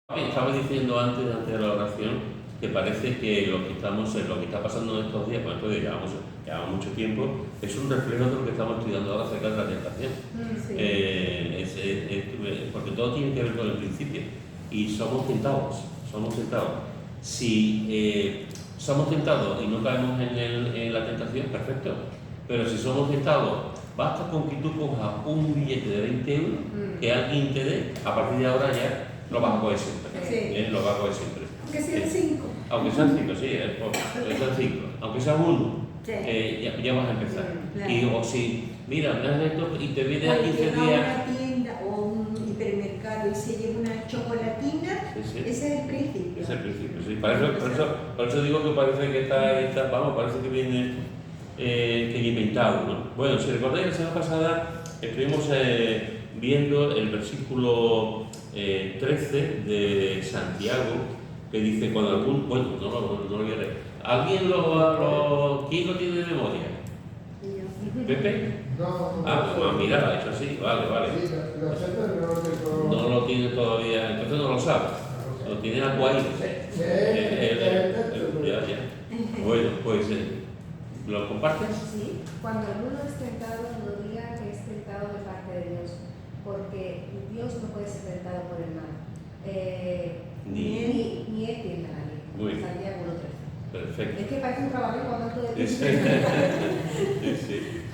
Estaba diciendo antes de la oración que parece que lo que está pasando en estos días, pues estos días llevamos mucho tiempo, es un reflejo de lo que estamos estudiando ahora acerca de la tentación. Sí. Porque todo tiene que ver con el principio. Y somos tentados. Si somos tentados y no caemos en la tentación, perfecto. Pero si somos tentados, basta con que tú cojas un billete de 20 euros que alguien te dé, a partir de ahora ya lo vas a coger siempre. Sí. Lo vas a coger siempre. Aunque sean 5. Aunque sean 5, sí, aunque sean 5. Aunque sean 1, Sí. ya vas a empezar. Claro. Y o si, mira, me das esto y te viene a 15 llega a días. una tienda o un hipermercado y se lleva una chocolatina, Sí. ese es el principio. Es el principio, sí. Por eso digo que parece que parece que viene inventado, ¿no? Bueno, si recordáis, la semana pasada estuvimos viendo el versículo 13 de Santiago, que dice, cuando algún, bueno, no lo voy a leer. ¿Alguien quién lo tiene de memoria? ¿Pepe? No. Pues mira, lo ha hecho así, vale. Sí, lo sé, pero no lo tengo. No lo tiene todavía, entonces no lo sabe. Lo tiene acuático. Ya. Bueno, pues, ¿lo compartes? Sí, cuando alguno es tentado, no diga que es tentado de parte de Dios, porque Dios no puede ser tentado por el mal. Ni él tienta a nadie. Muy bien. Santiago 1:13. Perfecto. Es que parece un trabajo cuando tú de Sí.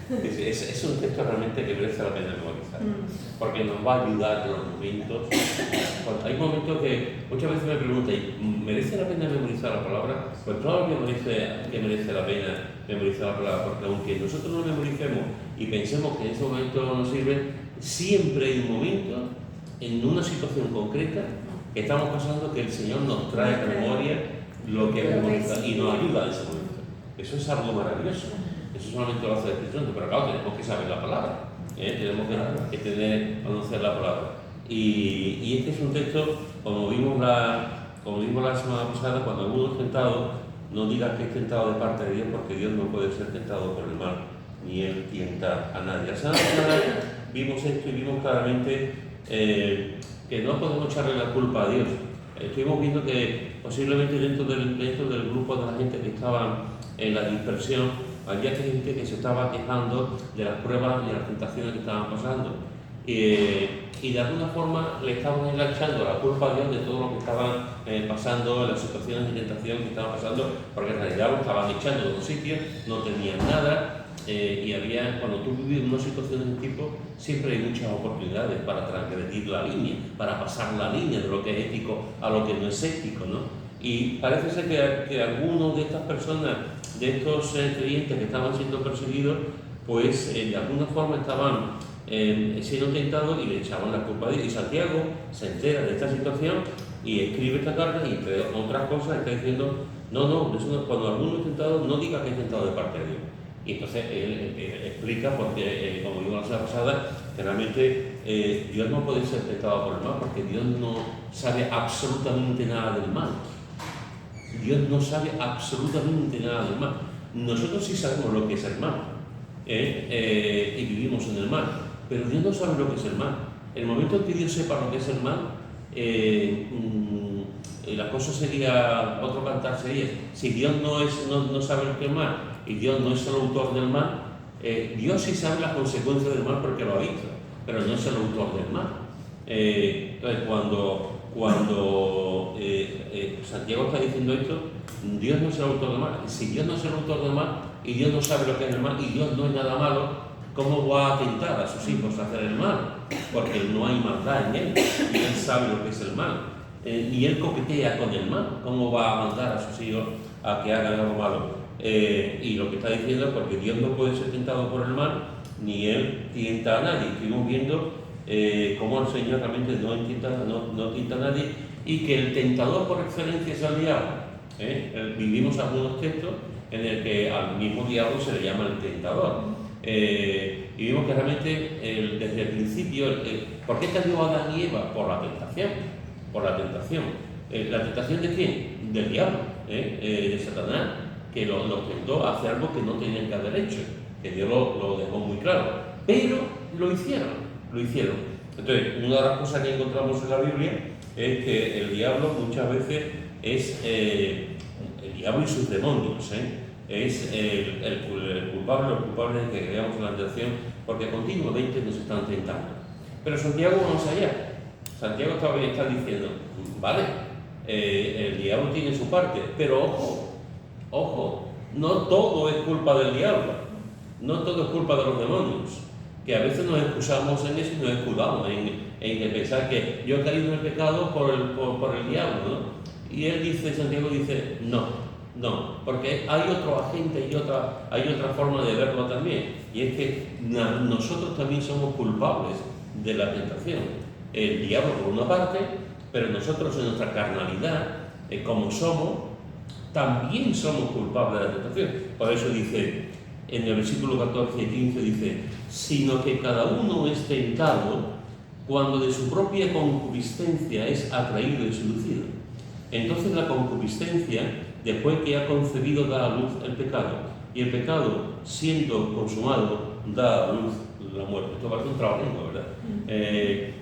Es un texto realmente que merece la pena memorizar, porque nos va a ayudar en los momentos. Hay momentos que muchas veces me preguntan, ¿merece la pena memorizar la palabra? Pues claro que merece la pena memorizar la palabra, porque aunque nosotros no memoricemos y pensemos que en ese momento no nos sirve, siempre hay un momento, en una situación concreta, que estamos pasando, que el Señor nos trae a memoria lo que hemos memorizado y nos ayuda en ese momento. Eso es algo maravilloso. Eso solamente lo hace el Espíritu Santo, pero claro, tenemos que saber la palabra, tenemos que conocer la palabra. Y este es un texto, como vimos la semana pasada, cuando alguno es tentado, no diga que es tentado de parte de Dios, porque Dios no puede ser tentado por el mal, ni Él tienta a nadie. La semana pasada vimos esto y vimos claramente que no podemos echarle la culpa a Dios. Estuvimos viendo que posiblemente dentro del grupo de la gente que estaba en la dispersión, había gente que se estaba quejando de las pruebas y las tentaciones que estaban pasando. Y de alguna forma le estaban enganchando la culpa a Dios de todo lo que estaban pasando, las situaciones de tentación que estaban pasando, porque en realidad lo estaban echando de un sitio, no tenían nada. Y cuando tú vives una situación de este tipo, siempre hay muchas oportunidades para transgredir la línea, para pasar la línea de lo que es ético a lo que no es ético, ¿no? Y parece ser que algunos de estas personas, de estos creyentes que estaban siendo perseguidos, pues de alguna forma estaban siendo tentados y le echaban la culpa a Dios. Y Santiago se entera de esta situación y escribe esta carta y entre otras cosas está diciendo, cuando alguno es tentado, no diga que es tentado de parte de Dios. Y entonces él explica, porque como digo la semana pasada, que realmente Dios no puede ser tentado por el mal, porque Dios no sabe absolutamente nada del mal. Dios no sabe absolutamente nada del mal. Nosotros sí sabemos lo que es el mal, y vivimos en el mal, pero Dios no sabe lo que es el mal. En el momento en que Dios sepa lo que es el mal, la cosa sería, otro cantar sería, si Dios no sabe lo que es el mal y Dios no es el autor del mal, Dios sí sabe las consecuencias del mal porque lo ha visto, pero no es el autor del mal. Entonces cuando Santiago está diciendo esto, Dios no es el autor del mal. Si Dios no es el autor del mal y Dios no sabe lo que es el mal y Dios no es nada malo, ¿cómo va a tentar a sus hijos a hacer el mal? Porque no hay maldad en él y él sabe lo que es el mal. Ni él coquetea con el mal. ¿Cómo va a mandar a sus hijos a que hagan algo malo? Y lo que está diciendo es porque Dios no puede ser tentado por el mal, ni él tienta a nadie. Estuvimos viendo cómo el Señor realmente no tienta a nadie y que el tentador por excelencia es el diablo. Vivimos algunos textos en el que al mismo diablo se le llama el tentador. Y vimos que realmente desde el principio, ¿por qué cayó Adán y Eva? Por la tentación. ¿La tentación de quién? Del diablo, de Satanás, que los tentó a hacer algo que no tenían que haber hecho, que Dios lo dejó muy claro. Pero lo hicieron. Entonces, una de las cosas que encontramos en la Biblia es que el diablo muchas veces es el diablo y sus demonios, es el culpable de que creamos en la tentación, porque continuamente nos están tentando. Pero Santiago va más allá. Santiago está diciendo, vale, el diablo tiene su parte, pero ojo, no todo es culpa del diablo, no todo es culpa de los demonios, que a veces nos excusamos en eso y nos escudamos en pensar que yo he caído en el pecado por el diablo, ¿no? Y él dice, Santiago dice, no, porque hay otro agente y hay otra forma de verlo también, y es que nosotros también somos culpables de la tentación. El diablo por una parte, pero nosotros en nuestra carnalidad, como somos, también somos culpables de la tentación. Por eso dice, en el versículo 14 y 15 dice, sino que cada uno es tentado cuando de su propia concupiscencia es atraído y seducido. Entonces la concupiscencia, después que ha concebido, da a luz el pecado, y el pecado, siendo consumado, da a luz la muerte. Esto parece un trabalenguas, ¿verdad?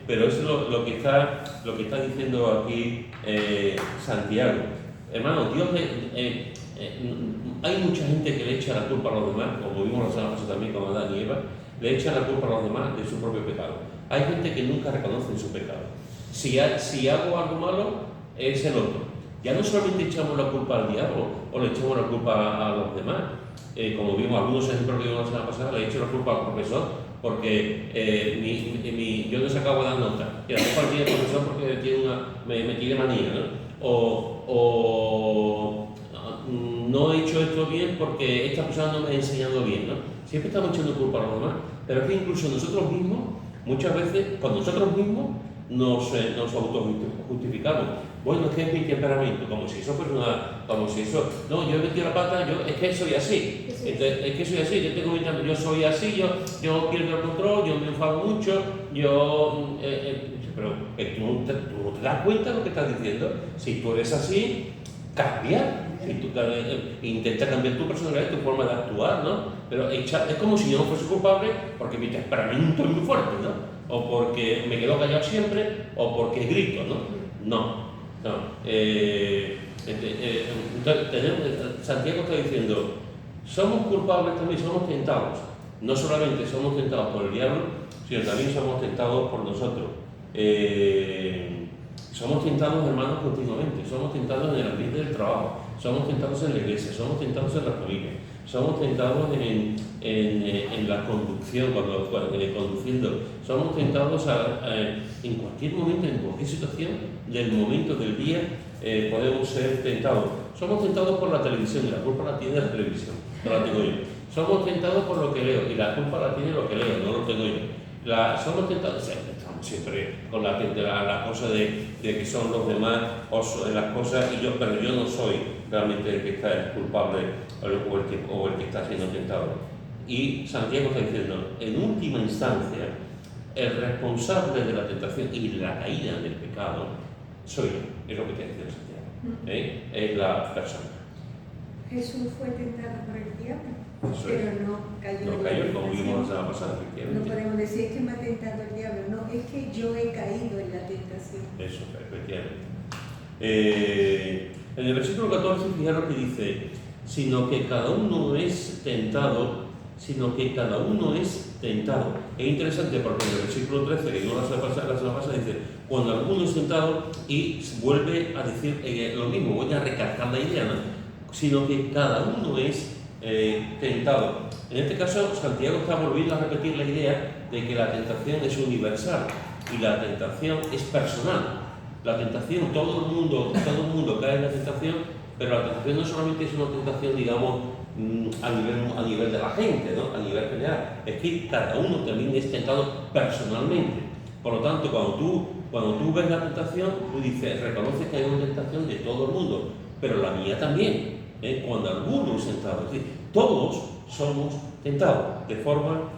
Pero eso es lo que está diciendo aquí Santiago. Hermano, Dios hay mucha gente que le echa la culpa a los demás, como vimos la semana pasada también con Adán y Eva, le echan la culpa a los demás de su propio pecado. Hay gente que nunca reconoce su pecado. Si hago algo malo, es el otro. Ya no solamente echamos la culpa al diablo o le echamos la culpa a los demás. Como vimos algunos ejemplos que vimos la semana pasada, le he hecho la culpa al profesor porque yo no sacaba buenas notas. Y a lo mejor tiene el profesor porque me tiene manía, ¿no? O no he hecho esto bien porque esta persona no me ha enseñado bien, ¿no? Siempre estamos echando culpa a los demás, pero es que incluso nosotros mismos, muchas veces, con nosotros mismos, nos autojustificamos. Bueno, es que es mi temperamento, como si eso fuera no, yo he metido la pata, es que soy así, es que soy así, yo soy así, yo pierdo el control, yo me enfado mucho, pero tú no te das cuenta de lo que estás diciendo. Si tú eres así, cambia. Si tú intenta cambiar tu personalidad, tu forma de actuar, ¿no? Pero es como si yo no fuese culpable porque mi temperamento es muy fuerte, ¿no? O porque me quedo callado siempre, o porque grito, ¿no? Santiago está diciendo, somos culpables también, somos tentados. No solamente somos tentados por el diablo, sino también somos tentados por nosotros. Somos tentados, hermanos, continuamente. Somos tentados en el ambiente del trabajo, somos tentados en la iglesia, somos tentados en la familia, somos tentados en la conducción, cuando conduciendo, somos tentados en cualquier momento, en cualquier situación del momento del día, podemos ser tentados. Somos tentados por la televisión, y la culpa la tiene la televisión, no la tengo yo. Somos tentados por lo que leo, y la culpa la tiene lo que leo, no lo tengo yo. Somos tentados, estamos siempre con la cosa de que son los demás o las cosas, pero yo no soy realmente el que está culpable o el que está siendo tentado. Y Santiago está diciendo, en última instancia, el responsable de la tentación y la caída del pecado soy yo, es lo que te dice Santiago, es la persona. Jesús fue tentado por el diablo, pero no cayó. No cayó, como vimos la semana pasada, efectivamente. No podemos decir que me ha tentado el diablo, no, es que yo he caído en la tentación. Eso, efectivamente. En el versículo 14, fijaros que dice, sino que cada uno es tentado. Es interesante porque en el versículo 13, que no la semana pasada, dice, cuando alguno es tentado, y vuelve a decir lo mismo, voy a recalcar la idea, ¿no? Sino que cada uno es tentado. En este caso, Santiago está volviendo a repetir la idea de que la tentación es universal y la tentación es personal. La tentación, todo el mundo cae en la tentación, pero la tentación no solamente es una tentación, digamos, a nivel de la gente, ¿no? A nivel general. Es que cada uno también es tentado personalmente. Por lo tanto, cuando tú ves la tentación, tú dices, reconoces que hay una tentación de todo el mundo, pero la mía también. Cuando alguno es tentado, es decir, todos somos tentados de forma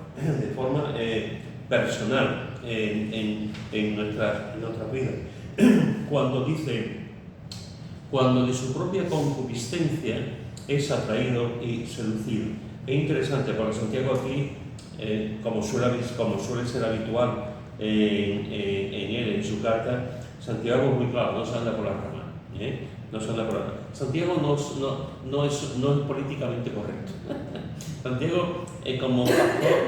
personal en nuestras vidas. Cuando dice, cuando de su propia concupiscencia es atraído y seducido. Es interesante porque Santiago aquí, como suele ser habitual en él, en su carta, Santiago es muy claro, no se anda por las ramas. No se anda por las ramas. Santiago no es políticamente correcto. Santiago, como pastor,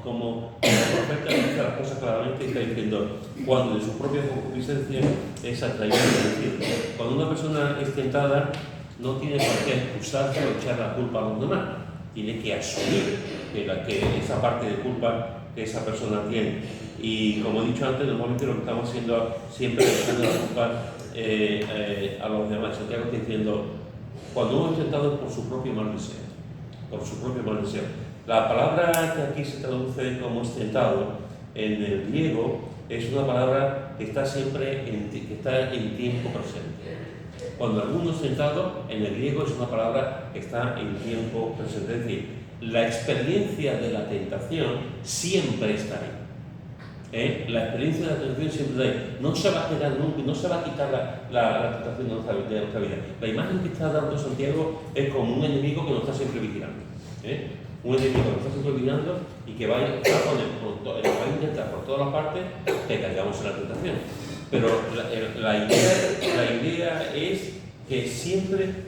como profeta, dice las cosas claramente y está diciendo, cuando de su propia concupiscencia es atraído. Es decir, cuando una persona es tentada, no tiene por qué excusarse o echar la culpa a los demás. Tiene que asumir que esa parte de culpa que esa persona tiene. Y como he dicho antes, normalmente lo que estamos haciendo siempre es echando la culpa a los demás. Santiago está diciendo, cuando uno es tentado es por su propio mal deseo. Por su propio mal deseo. La palabra que aquí se traduce como tentado en el griego es una palabra que está siempre en tiempo presente. Cuando alguno es tentado, en el griego es una palabra que está en tiempo presente. Es decir, la experiencia de la tentación siempre está ahí. La experiencia de la tentación siempre está ahí. No se va a quedar nunca, no se va a quitar la tentación de nuestra vida. La imagen que está dando Santiago es como un enemigo que nos está siempre vigilando. Un enemigo que nos está siempre vigilando y que va a intentar por todas las partes que caigamos en la tentación. Pero la idea es que siempre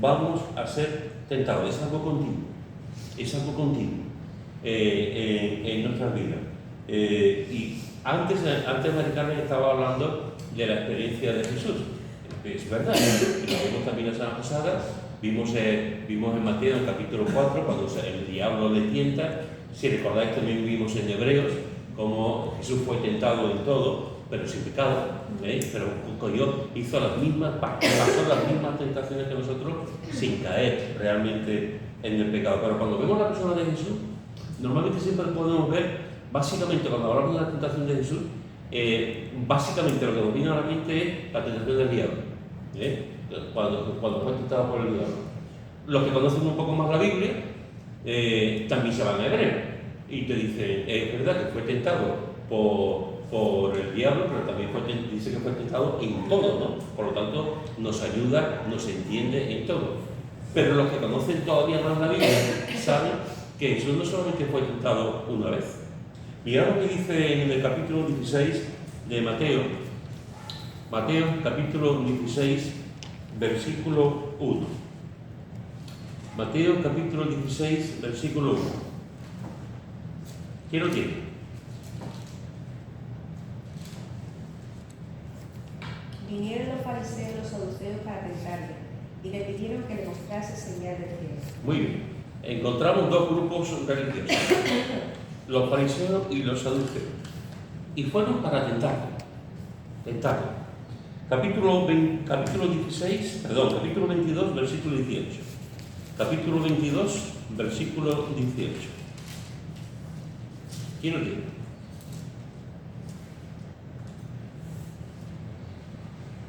vamos a ser tentados. Es algo continuo. Es algo continuo en nuestras vidas. Y antes Mari Carmen estaba hablando de la experiencia de Jesús. Es verdad, y lo vimos también la semana pasada. Vimos en Mateo, en el capítulo 4, cuando el diablo le tienta. Si recordáis, también vimos en Hebreos cómo Jesús fue tentado en todo, pero sin pecado, pero pasó las mismas tentaciones que nosotros sin caer realmente en el pecado. Pero cuando vemos la persona de Jesús, normalmente siempre podemos ver, básicamente cuando hablamos de la tentación de Jesús, básicamente lo que nos viene a la mente es la tentación del diablo, cuando fue tentado por el diablo. Los que conocen un poco más la Biblia también se van a Hebreos y te dicen, es verdad que fue tentado por el diablo, pero también dice que fue tentado en todo, ¿no? Por lo tanto, nos ayuda, nos entiende en todo. Pero los que conocen todavía más la Biblia saben que Jesús no solamente fue tentado una vez. Mirad lo que dice en el capítulo 16 de Mateo. Mateo, capítulo 16, versículo 1. Mateo, capítulo 16, versículo 1. ¿Quién lo tiene? Vinieron los fariseos y los saduceos para tentarle, y le pidieron que le mostrase señal del cielo. Muy bien. Encontramos dos grupos religiosos, los fariseos y los saduceos, y fueron para tentarlo. Capítulo 22, versículo 18. Capítulo 22, versículo 18. ¿Quién lo tiene?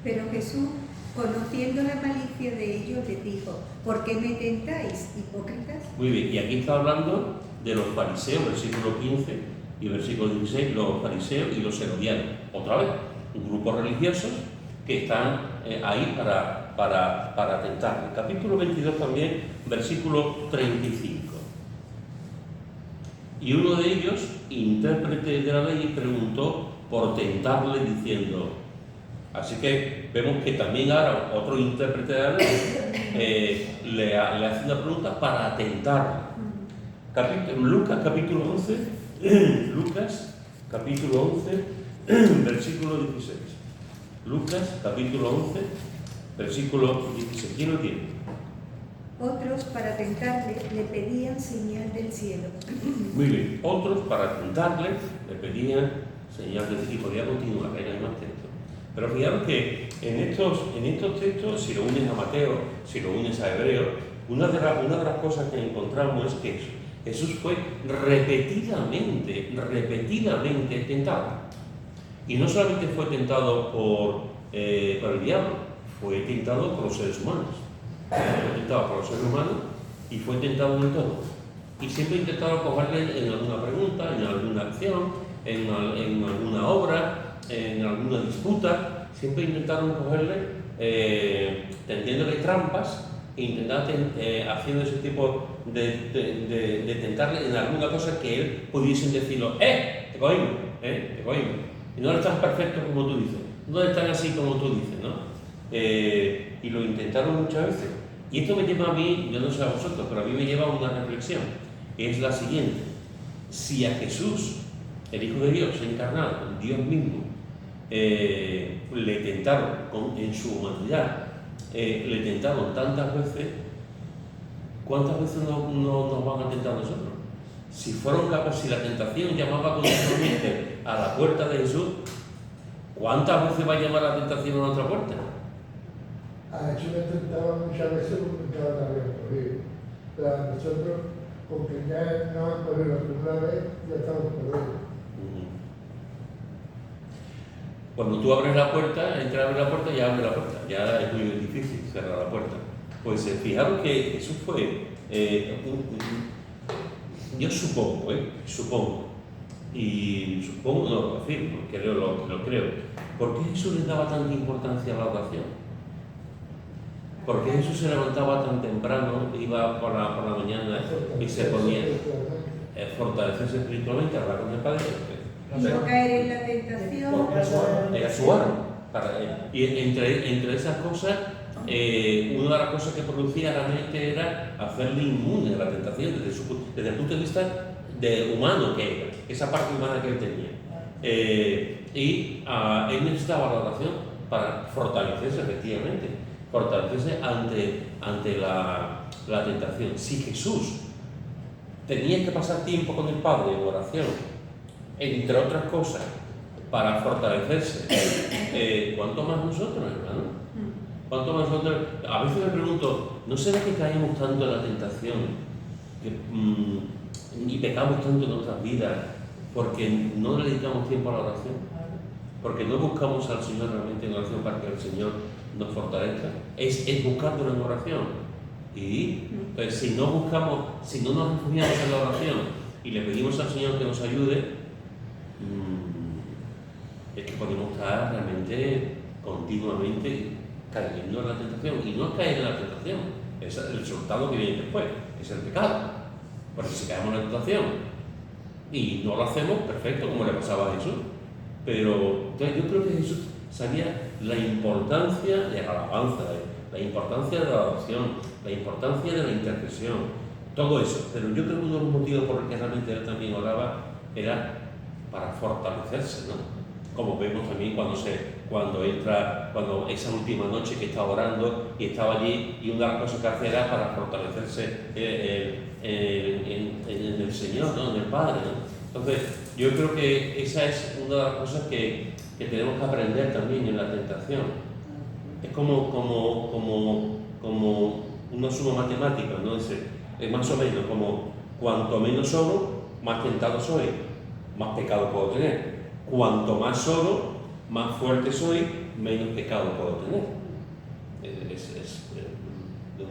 Pero Jesús, conociendo la malicia de ellos, les dijo, ¿por qué me tentáis, hipócritas? Muy bien, y aquí está hablando de los fariseos, versículo 15 y versículo 16, los fariseos y los herodianos. Otra vez, un grupo religioso que están ahí para tentarle. Capítulo 22 también, versículo 35. Y uno de ellos, intérprete de la ley, preguntó por tentarle diciendo. Así que vemos que también ahora otro intérprete de la ley le hace una pregunta para tentarle. Lucas capítulo 11, Lucas capítulo 11, versículo 16. Lucas capítulo 11, versículo 16. ¿Quién lo tiene? Otros, para tentarle, le pedían señal del cielo. Muy bien. Otros, para tentarle, le pedían señal del cielo. Y podía continuar, hay más textos. Pero fijaros que en estos textos, si lo unes a Mateo, si lo unes a Hebreos, una de las cosas que encontramos es que Jesús fue repetidamente tentado. Y no solamente fue tentado por el diablo, fue tentado por los seres humanos. Fue tentado por los seres humanos y fue tentado en todo. Y siempre intentaron cogerle en alguna pregunta, en alguna acción, en alguna obra, en alguna disputa. Siempre intentaron cogerle tendiéndole trampas e intentando haciendo ese tipo de tentarle en alguna cosa que él pudiesen decirlo, te egoísmo. Y no eres tan perfecto como tú dices, no eres tan así como tú dices, ¿no? Y lo intentaron muchas veces. Y esto me lleva a mí, yo no sé a vosotros, pero a mí me lleva a una reflexión. Es la siguiente. Si a Jesús, el Hijo de Dios encarnado, Dios mismo, le tentaron en su humanidad, le tentaron tantas veces, ¿cuántas veces no nos van a tentar nosotros? Si fueron capaces, si la tentación llamaba continuamente a la puerta de Jesús, ¿cuántas veces va a llamar la tentación a nuestra puerta? A Jesús le tentaban muchas veces porque estaban abiertos. Pero a nosotros, porque ya no han corrido la primera vez, ya estamos perdidos. Cuando tú abres la puerta, entras a abrir la puerta y abre la puerta. Ya es muy difícil cerrar la puerta. Pues fijaros que Jesús fue, yo supongo, y supongo, no lo afirmo, lo creo. ¿Por qué Jesús le daba tanta importancia a la oración? ¿Por qué Jesús se levantaba tan temprano, iba por la mañana y se ponía a fortalecerse espiritualmente, a hablar con el Padre? No caer en la tentación. Era su arma. Y entre esas cosas, una de las cosas que producía la mente era hacerle inmune a la tentación desde el punto de vista humano que era, esa parte humana que él tenía. Él necesitaba la oración para fortalecerse, efectivamente, fortalecerse ante la tentación. Si Jesús tenía que pasar tiempo con el Padre en oración, entre otras cosas, para fortalecerse, ¿cuánto más nosotros, hermano? ¿Cuánto más nosotros? A veces me pregunto, ¿no será que caemos tanto en la tentación y pecamos tanto en nuestras vidas porque no le dedicamos tiempo a la oración? Porque no buscamos al Señor realmente en oración para que el Señor nos fortalezca. Es buscándolo en oración. Y pues, si no nos refugiamos en la oración y le pedimos al Señor que nos ayude, es que podemos estar realmente continuamente cayendo en la tentación. Y no es caer en la tentación, es el resultado que viene después, es el pecado. Porque si caemos en la tentación y no lo hacemos, perfecto, como le pasaba a Jesús. Pero entonces, yo creo que Jesús sabía la importancia de la alabanza, la importancia de la oración, la importancia de la intercesión, todo eso. Pero yo creo que uno de los motivos por los que realmente él también oraba era para fortalecerse, ¿no? Como vemos también cuando esa última noche que estaba orando y estaba allí, y una de las cosas que hacía era para fortalecerse en el Señor, ¿no? En el Padre, ¿no? Entonces, yo creo que esa es una de las cosas que tenemos que aprender también en la tentación. Es como una suma matemática, ¿no? Es más o menos como cuanto menos oro, más tentado soy, más pecado puedo tener. Cuanto más oro, más fuerte soy, menos pecado puedo tener. Es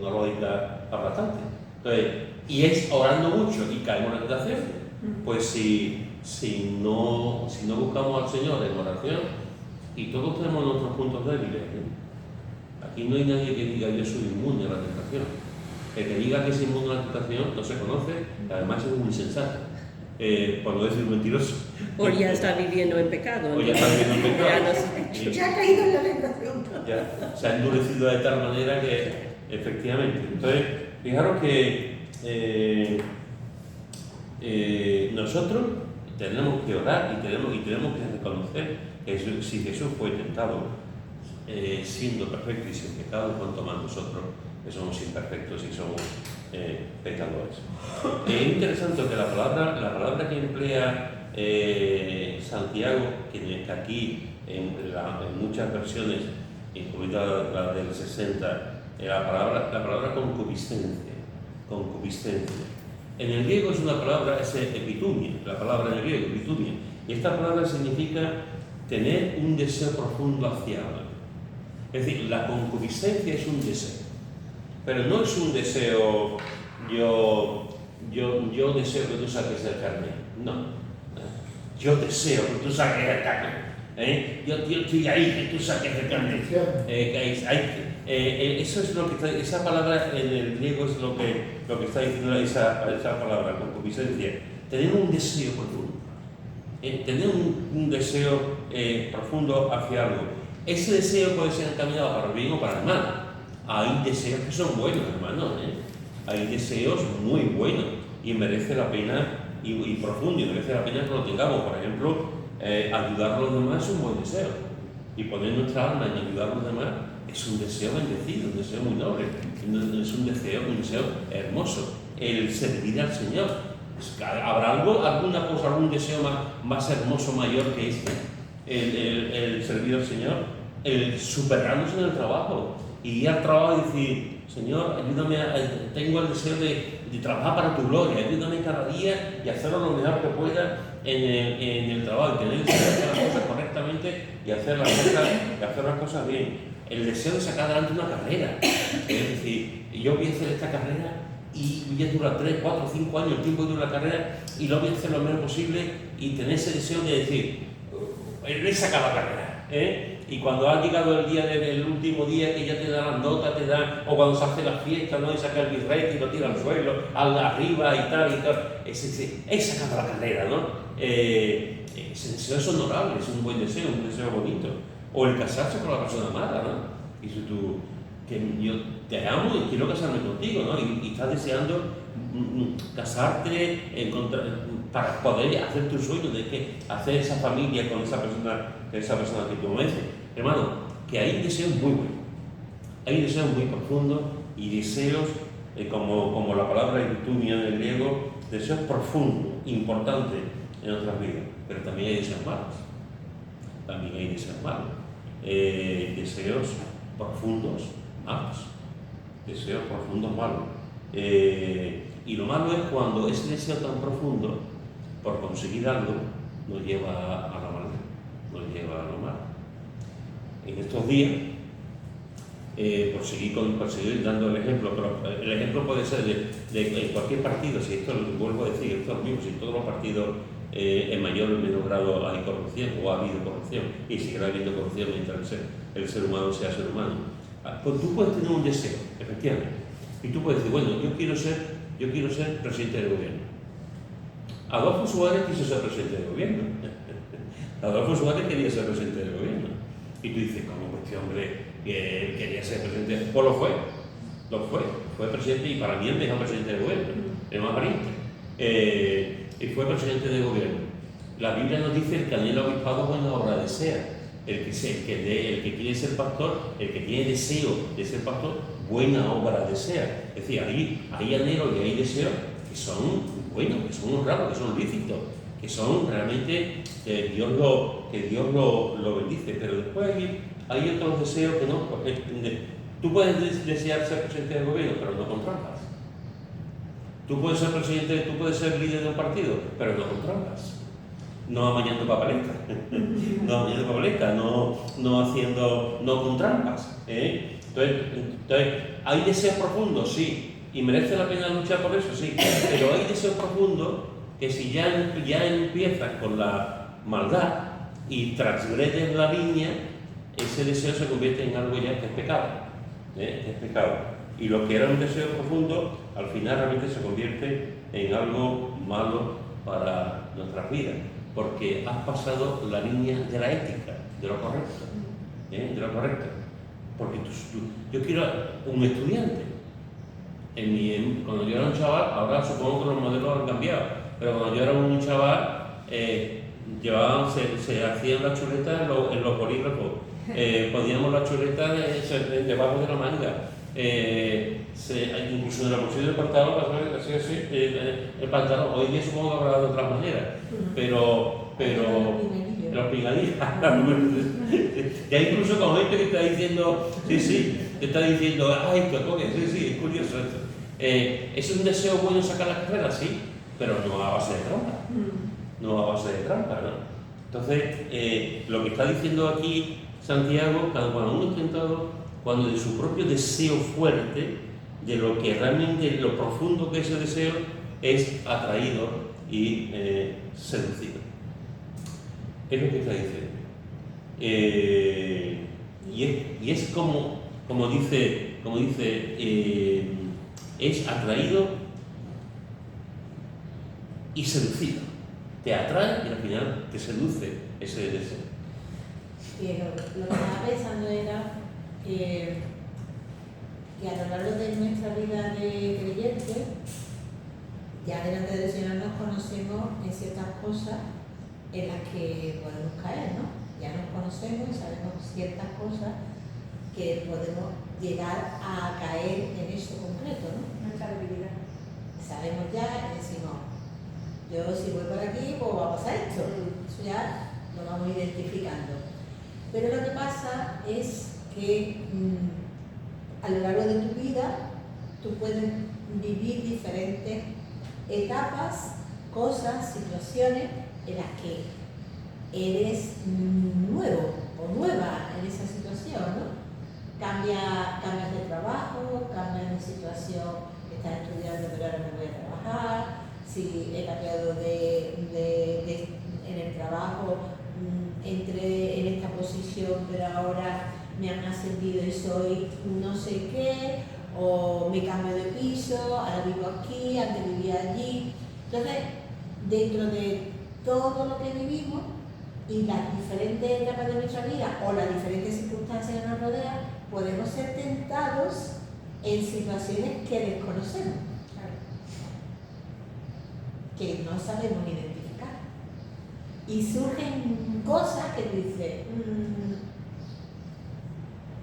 una lógica aplastante. Entonces, y es orando mucho y caemos en la tentación. Pues si no buscamos al Señor en oración, y todos tenemos nuestros puntos débiles, ¿eh? Aquí no hay nadie que diga yo soy inmune a la tentación. El que diga que es inmune a la tentación no se conoce, además es muy insensato. Por no decir mentiroso. O ya está viviendo en pecado. O ya está viviendo en pecado. Ya ha caído en la tentación. Ya se ha endurecido de tal manera que, efectivamente. Entonces, fijaros que nosotros tenemos que orar y tenemos que reconocer que si Jesús fue tentado siendo perfecto y sin pecado, cuanto más nosotros que somos imperfectos y somos pecadores. Es interesante que la palabra que emplea Santiago, que aquí en muchas versiones, incluida la del 60, la palabra concupiscencia. En el griego es una palabra, es epitumia, la palabra en el griego, epitumia. Y esta palabra significa tener un deseo profundo hacia algo. Es decir, la concupiscencia es un deseo. Pero no es un deseo, yo deseo que tú saques el carne. No. Yo deseo que tú saques el carne. Yo estoy ahí, que tú saques el carne. Eso es lo que está, esa palabra en el griego es lo que está diciendo esa palabra, concupiscencia. Tener un deseo profundo. tener un deseo profundo hacia algo. Ese deseo puede ser encaminado para el bien o para el mal. Hay deseos que son buenos, hermano, hay deseos muy buenos y merece la pena, y profundo, y merece la pena que lo tengamos. Por ejemplo, ayudar a los demás es un buen deseo, y poner nuestra alma en ayudar a los demás es un deseo bendecido, un deseo muy noble, es un deseo hermoso. El servir al Señor, ¿habrá alguna cosa, algún deseo más hermoso, mayor que este? El servir al Señor, el superarnos en el trabajo, y ir al trabajo y decir: Señor, ayúdame, tengo el deseo de trabajar para tu gloria, ayúdame cada día y hacerlo lo mejor que pueda en el trabajo, y tener el deseo de hacer las cosas correctamente y hacer las cosas bien. El deseo de sacar adelante una carrera, es decir, yo voy a hacer esta carrera y voy a durar 3, 4, 5 años, el tiempo que dura la carrera, y lo voy a hacer lo menos posible, y tener ese deseo de decir: he sacado la carrera, y cuando ha llegado el día del último día, que ya te da las notas, o cuando se hace la fiesta, ¿no? Y saca el birrete y lo tira al suelo, arriba y tal, he sacado la carrera, ¿no? Ese deseo es honorable, es un buen deseo, un deseo bonito. O el casarse con la persona amada, ¿no? Y si tú, que yo te amo y quiero casarme contigo, ¿no? Y estás deseando casarte, para poder hacer tu sueño de hacer esa familia con esa persona que tú ames. Hermano, que hay deseos muy buenos, hay deseos muy profundos, y deseos, como la palabra irtumia en el griego, deseos profundos, importantes en nuestras vidas. Pero también hay deseos malos, deseos profundos malos, y lo malo es cuando ese deseo tan profundo, por conseguir algo, nos lleva a la maldad, nos lleva a lo malo. En estos días, por seguir dando el ejemplo, pero el ejemplo puede ser de cualquier partido. Si esto lo vuelvo a decir, esto es lo mismo, si todos los partidos en mayor o menor grado hay corrupción, o ha habido corrupción, y seguirá habiendo corrupción mientras el ser humano sea ser humano. Pues tú puedes tener un deseo, efectivamente, y tú puedes decir: bueno, yo quiero ser presidente del gobierno. Adolfo Suárez quiso ser presidente del gobierno. Adolfo Suárez quería ser presidente del gobierno. Y tú dices: ¿cómo este hombre quería ser presidente? Pues lo fue presidente, y para mí el mejor presidente del gobierno, el más valiente. Y fue presidente del gobierno. La Biblia nos dice: el que anhela obispado, buena obra desea. El que quiere ser pastor, el que tiene deseo de ser pastor, buena obra desea. Es decir, hay anhelos y hay deseos que son buenos, que son honrados, que son lícitos, que son realmente que Dios lo bendice. Pero después hay otros deseos que no. Tú puedes desear ser presidente del gobierno, pero no con trampas. Tú puedes ser líder de un partido, pero no con trampas. No amañando papeletas, no con trampas. Entonces, hay deseos profundos, sí, y merece la pena luchar por eso, sí, pero hay deseos profundos que si ya empiezas con la maldad y transgredes la línea, ese deseo se convierte en algo ya que es pecado. Es pecado. Y lo que era un deseo profundo, al final realmente se convierte en algo malo para nuestras vidas, porque has pasado la línea de la ética, de lo correcto, Porque yo quiero un estudiante. Cuando yo era un chaval, ahora supongo que los modelos han cambiado, pero cuando yo era un chaval, se hacían las chuletas en los bolígrafos, poníamos las chuletas debajo de la manga. Incluso en la bolsilla del pantalón, el pantalón, hoy día supongo que habrá de otras maneras, pero los pinganillos, ya incluso con gente que está diciendo, te está diciendo, ay, que coge, es curioso esto. ¿Es un deseo bueno sacar la carrera? Sí, pero no a base de trampa, ¿no? Entonces, lo que está diciendo aquí Santiago, cuando uno es tentado, cuando de su propio deseo fuerte, de lo que realmente, lo profundo que es ese deseo, es atraído y seducido. Es lo que está diciendo. Y es como dice, es atraído y seducido. te atrae y al final te seduce ese deseo. Pero lo que estaba pensando era que a lo largo de nuestra vida de creyente, ya delante del Señor nos conocemos en ciertas cosas en las que podemos caer, ¿no? Ya nos conocemos y sabemos ciertas cosas que podemos llegar a caer en eso concreto, ¿no? Nuestra debilidad. Sabemos ya y decimos, yo si voy por aquí, pues va a pasar esto. Eso ya lo vamos identificando. Pero lo que pasa es que a lo largo de tu vida tú puedes vivir diferentes etapas, cosas, situaciones en las que eres nuevo o nueva en esa situación, ¿no? Cambias de trabajo, cambias de situación, estás estudiando pero ahora no voy a trabajar, si he cambiado en el trabajo, entré en esta posición pero ahora me han ascendido y soy no sé qué, o me cambio de piso, ahora vivo aquí, antes vivía allí. Entonces, dentro de todo lo que vivimos y las diferentes etapas de nuestra vida o las diferentes circunstancias que nos rodean, podemos ser tentados en situaciones que desconocemos, que no sabemos identificar. Y surgen cosas que tú dices,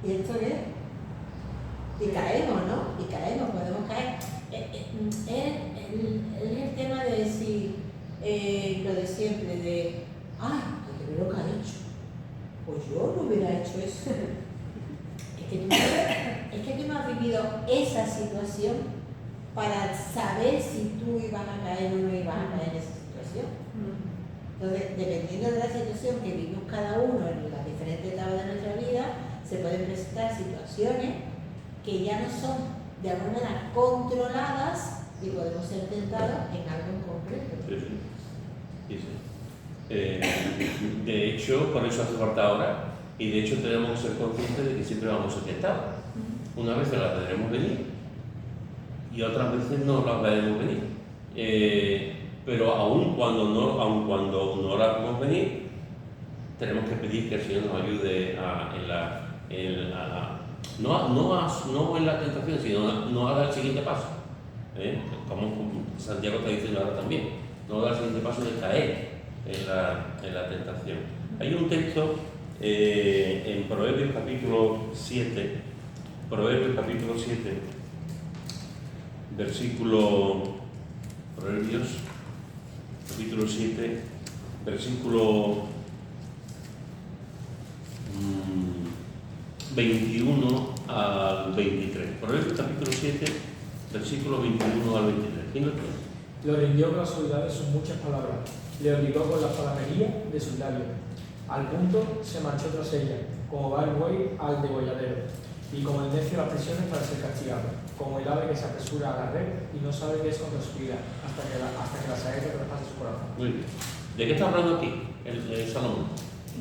¿y esto qué es? Y caemos, ¿no? Y caemos, podemos caer. Es el tema de decir lo de siempre, de ¡ay, qué lo que ha hecho! Pues yo no hubiera hecho eso. Es que tú no has vivido esa situación para saber si tú ibas a caer o no ibas a caer en esa situación. Entonces, dependiendo de la situación que vivimos cada uno en las diferentes etapas de nuestra vida, se pueden presentar situaciones que ya no son de alguna manera controladas y podemos ser tentados en algo en concreto. Sí. De hecho, por eso hace falta ahora, y de hecho tenemos que ser conscientes de que siempre vamos a ser tentados. Unas veces las veremos venir y otras veces no las veremos venir. Pero aun cuando no las vemos venir, tenemos que pedir que el Señor nos ayude no en la tentación, sino no a dar el siguiente paso. Como Santiago está diciendo ahora también, no dar el siguiente paso de caer en la tentación. Hay un texto en Proverbios capítulo 7, Proverbios capítulo 7, versículo 21 al 23. Proverbios capítulo 7, versículo 21 al 23. ¿Quién lo tiene? Lo rindió con la soledad de sus muchas palabras, le obligó con la palabrería de sus labios. Al punto se marchó tras ella, como va el buey al degolladero, y como el necio a las prisiones para ser castigado, como el ave que se apresura a la red y no sabe qué es contra su vida, hasta que la saeta traspase su corazón. Muy bien. ¿De qué está hablando aquí el Salomón?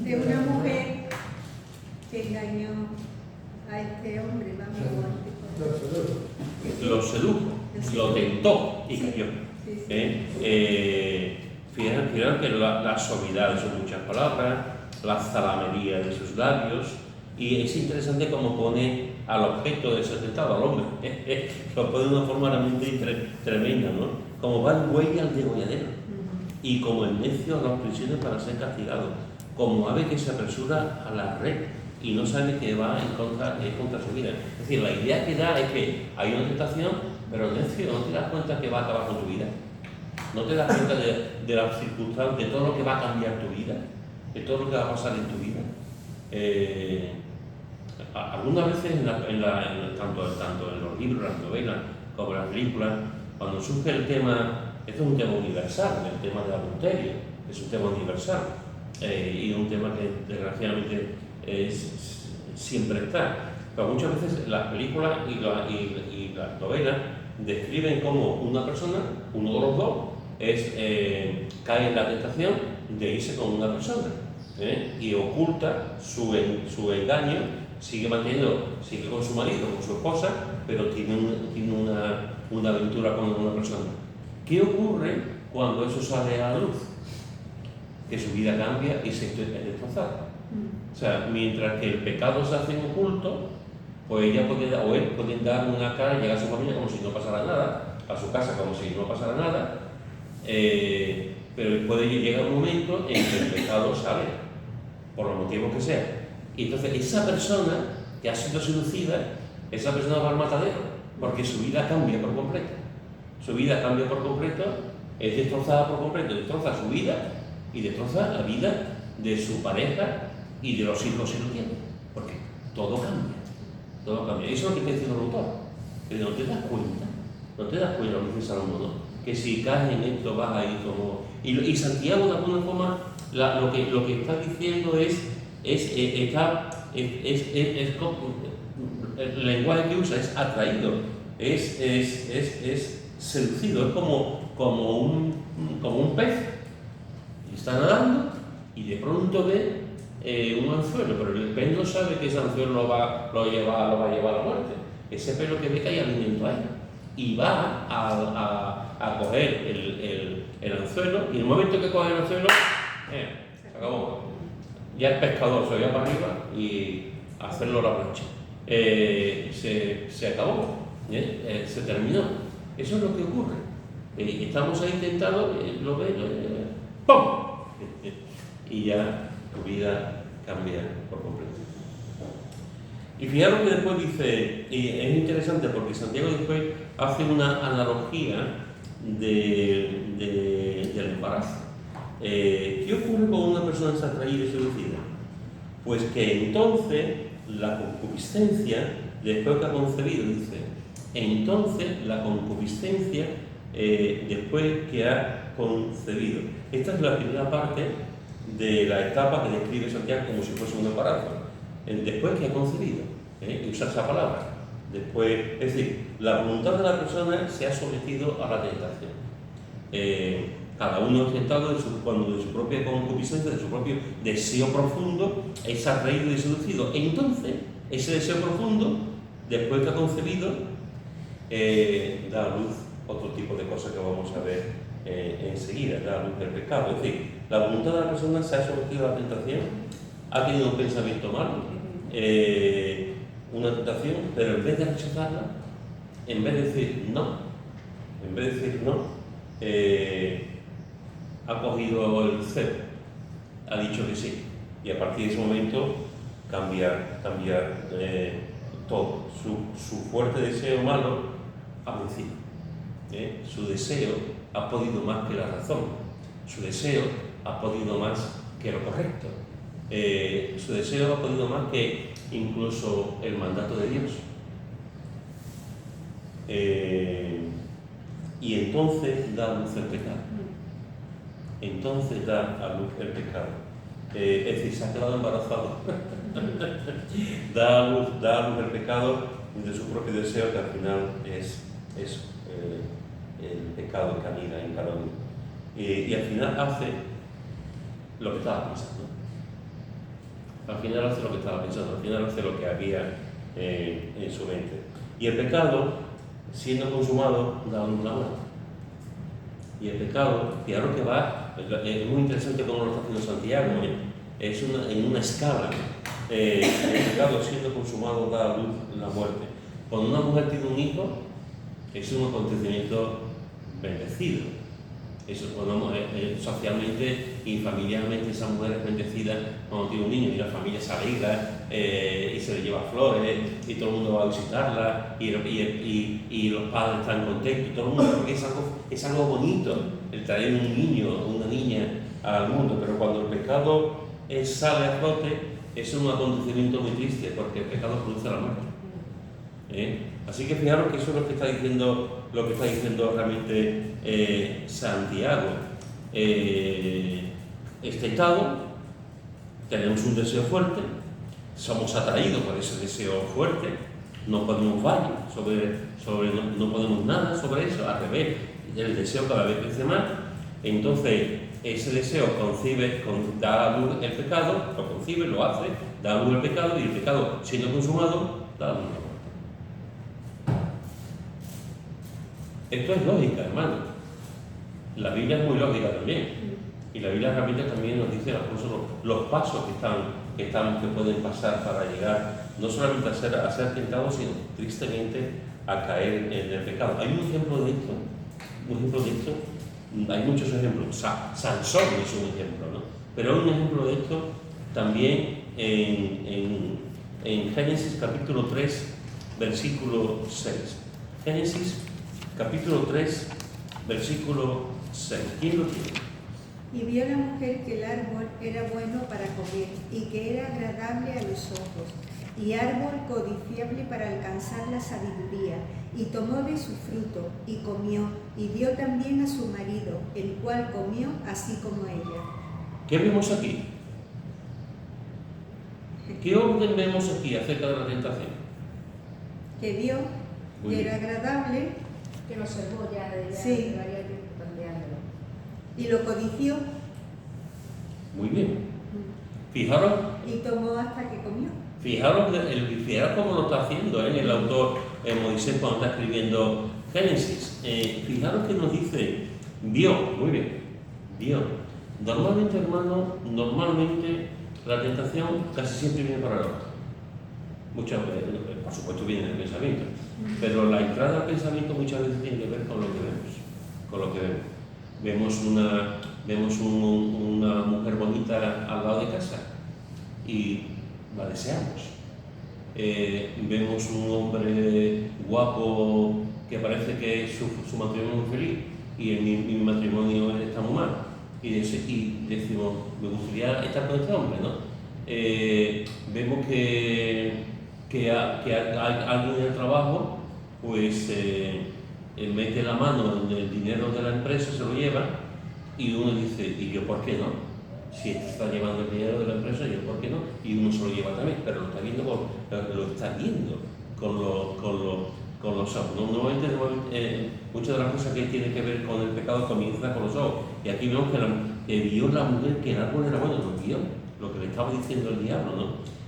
De una mujer que engañó a este hombre, Lo sedujo, lo tentó y cayó. Fijaros que la suavidad de sus muchas palabras, la zalamería de sus labios, y es interesante cómo pone al objeto de ser tentado, al hombre. Lo pone de una forma realmente tremenda, ¿no? Como va el buey al degolladero y como el necio a las prisiones para ser castigado, como ave que se apresura a la red y no sabe que va contra su vida. Es decir, la idea que da es que hay una tentación, pero necio, no te das cuenta que va a acabar con tu vida. No te das cuenta de las circunstancias, de todo lo que va a cambiar tu vida, de todo lo que va a pasar en tu vida. Algunas veces, tanto en los libros, las novelas, como en las películas, cuando surge el tema, este es un tema universal, el tema del adulterio, es un tema universal, y un tema que desgraciadamente siempre está. Pero muchas veces las películas y las novelas describen cómo una persona, uno de los dos, cae en la tentación de irse con una persona y oculta su engaño, sigue con su marido, con su esposa, pero tiene una aventura con una persona. ¿Qué ocurre cuando eso sale a la luz? que su vida cambia y se es destrozada. O sea, mientras que el pecado se hace en oculto, pues ella puede, o él pueden dar una cara y llegar a su familia como si no pasara nada, a su casa como si no pasara nada, pero puede llegar un momento en que el pecado sale, por los motivos que sea. Y entonces esa persona que ha sido seducida, esa persona va al matadero, porque su vida cambia por completo. Su vida cambia por completo, es destrozada por completo, destroza su vida y destroza la vida de su pareja y de los hijos si lo tiene, porque todo cambia, todo cambia. Eso es lo que está diciendo el autor, pero no te das cuenta, lo que dice Salomón, ¿no? Que si caes en esto vas a ir como... Y Santiago de alguna forma lo que está diciendo el lenguaje que usa es atraído, es seducido, es como un pez y está nadando y de pronto ve un anzuelo, pero el pez no sabe que ese anzuelo lo va a llevar a la muerte. Ese pez lo que ve que hay alimento ahí y va a coger el anzuelo, y en el momento que coge el anzuelo, se acabó. Ya el pescador se va para arriba y a hacerlo la plancha. Se acabó, se terminó. Eso es lo que ocurre. Estamos ahí tentados, lo ves, ¡pum! Y ya tu vida cambia por completo. Y fijaros que después dice, y es interesante porque Santiago después hace una analogía del embarazo. ¿Qué ocurre cuando una persona es atraída y seducida? Pues que entonces la concupiscencia, después que ha concebido, dice, entonces la concupiscencia, después que ha concebido. Esta es la primera parte de la etapa que describe Santiago como si fuese un embarazo. Después que ha concebido, y usa esa palabra. Después, es decir, la voluntad de la persona se ha sometido a la tentación. Cada uno es tentado cuando de su propia concupiscencia, de su propio deseo profundo, es atraído y seducido. Entonces, ese deseo profundo, después que ha concebido, da a luz otro tipo de cosas que vamos a ver enseguida, da a luz del pecado. Es decir, la voluntad de la persona se ha sometido a la tentación, ha tenido un pensamiento malo, una tentación, pero en vez de rechazarla, en vez de decir no, ha cogido el cero, ha dicho que sí, y a partir de ese momento cambiar todo. Su fuerte deseo malo ha vencido. Su deseo ha podido más que la razón, su deseo ha podido más que lo correcto, su deseo ha podido más que incluso el mandato de Dios. Y entonces da a luz el pecado. Entonces da a luz el pecado. Es decir, se ha quedado embarazado. da a luz el pecado de su propio deseo, que al final es el pecado que anida en cada uno. Y al final hace lo que estaba pensando. Al final hace lo que había en su mente. Y el pecado, siendo consumado, da luz la muerte. Y el pecado, fijaros que va, es muy interesante cómo lo está haciendo Santiago, es en una escala. El pecado, siendo consumado, da a luz la muerte. Cuando una mujer tiene un hijo, es un acontecimiento bendecido. Eso, cuando, socialmente y familiarmente esa mujer es bendecida cuando tiene un niño, y la familia se alegra y se le lleva flores y todo el mundo va a visitarla y los padres están contentos y todo el mundo, porque es algo bonito el traer un niño o una niña al mundo. Pero cuando el pecado sale a flote, es un acontecimiento muy triste, porque el pecado produce la muerte. Así que fijaros que eso es lo que está diciendo realmente Santiago. Este estado, tenemos un deseo fuerte, somos atraídos por ese deseo fuerte, no podemos fallar no podemos nada sobre eso, al revés, el deseo cada vez crece más. Entonces ese deseo da a luz el pecado, lo concibe, lo hace, da a luz el pecado, y el pecado, siendo consumado, da a luz la muerte. Esto es lógica, hermano. La Biblia es muy lógica también. Y la Biblia realmente también nos dice los pasos que pueden pasar para llegar no solamente a ser tentados, sino tristemente a caer en el pecado. Hay un ejemplo de esto, hay muchos ejemplos. Sansón es un ejemplo, ¿no? Pero hay un ejemplo de esto también en Génesis capítulo 3, versículo 6. Génesis capítulo 3, versículo 6. ¿Quién lo tiene? Y vio la mujer que el árbol era bueno para comer y que era agradable a los ojos, y árbol codiciable para alcanzar la sabiduría, y tomó de su fruto y comió, y dio también a su marido, el cual comió así como ella. ¿Qué vemos aquí? ¿Qué orden vemos aquí acerca de la tentación? Que vio Muy que bien. era agradable Que lo observó ya de Sí. varios tiempos planteándolo. y lo codició Muy bien. Fijaros y tomó hasta que comió. Fijaros cómo lo está haciendo el autor Moisés cuando está escribiendo Génesis. Fijaros que nos dice, vio, muy bien, vio. Normalmente, hermano, la tentación casi siempre viene para el otro. Muchas veces, por supuesto, viene del pensamiento, pero la entrada al pensamiento muchas veces tiene que ver con lo que vemos. Vemos una mujer bonita al lado de casa y la deseamos. Vemos un hombre guapo que parece que su matrimonio es muy feliz y mi matrimonio está muy mal. Y decimos, me gustaría estar con este hombre, ¿no? Vemos que alguien en el trabajo pues mete la mano en el dinero de la empresa, se lo lleva y uno dice, ¿y yo por qué no? Si este está llevando el dinero de la empresa, yo por qué no, y uno se lo lleva también, pero lo está viendo con los ojos. Normalmente, muchas de las cosas que tienen que ver con el pecado comienzan con los ojos, y aquí vemos que vio la mujer que el árbol era bueno, lo vio, lo que le estaba diciendo el diablo, ¿no?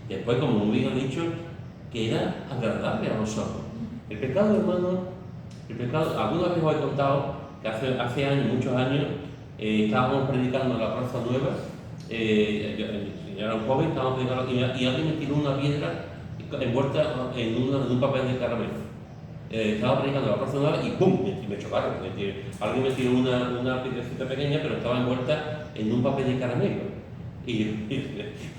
Después, como muy bien ha dicho, que era agradable a los ojos. El pecado, hermano, alguna vez os he contado que hace años, muchos años, estábamos predicando en la Plaza Nueva. Yo era un joven, estábamos predicando y alguien me tiró una piedra envuelta en un papel de caramelo. Estaba predicando en la Plaza Nueva y ¡pum! Me chocaron. Alguien me tiró una piedrecita pequeña, pero estaba envuelta en un papel de caramelo. Y